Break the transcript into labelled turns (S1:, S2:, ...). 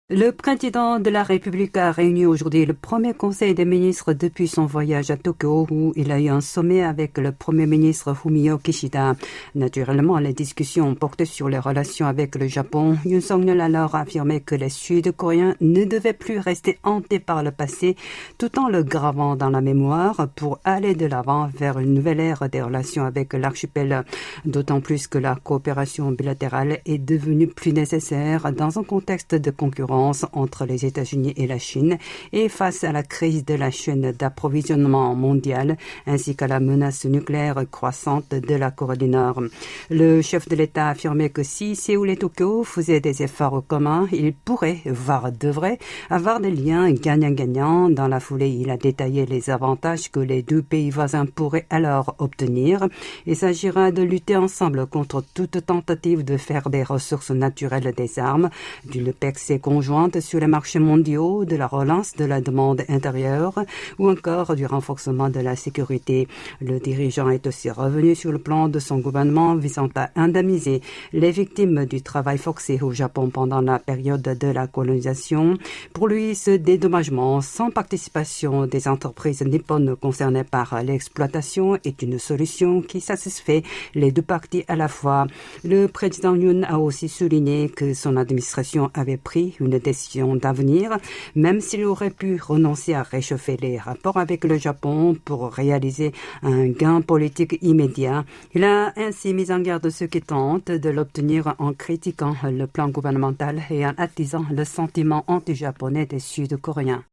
S1: Le président de la République a réuni aujourd'hui le premier conseil des ministres depuis son voyage à Tokyo où il a eu un sommet avec le premier ministre Fumio Kishida. Naturellement, les discussions portaient sur les relations avec le Japon. Yoon Suk-yeol a alors affirmé que les Sud-Coréens ne devaient plus rester hantés par le passé tout en le gravant dans la mémoire pour aller de l'avant vers une nouvelle ère des relations avec l'archipel. D'autant plus que la coopération bilatérale est devenue plus nécessaire dans un contexte de concurrence entre les États-Unis et la Chine et face à la crise de la chaîne d'approvisionnement mondiale ainsi qu'à la menace nucléaire croissante de la Corée du Nord. Le chef de l'État a affirmé que si Séoul et Tokyo faisaient des efforts communs, ils pourraient, voire devraient, avoir des liens gagnant-gagnant. Dans la foulée, il a détaillé les avantages que les deux pays voisins pourraient alors obtenir. Il s'agira de lutter ensemble contre toute tentative de faire des ressources naturelles des armes, d'une PEC conjointe sur les marchés mondiaux, de la relance de la demande intérieure ou encore du renforcement de la sécurité. Le dirigeant est aussi revenu sur le plan de son gouvernement visant à indemniser les victimes du travail forcé au Japon pendant la période de la colonisation. Pour lui, ce dédommagement sans participation des entreprises nippones concernées par l'exploitation est une solution qui satisfait les deux parties à la fois. Le président Yoon a aussi souligné que son administration avait pris une décision d'avenir, même s'il aurait pu renoncer à réchauffer les rapports avec le Japon pour réaliser un gain politique immédiat. Il a ainsi mis en garde ceux qui tentent de l'obtenir en critiquant le plan gouvernemental et en attisant le sentiment anti-japonais des Sud-Coréens.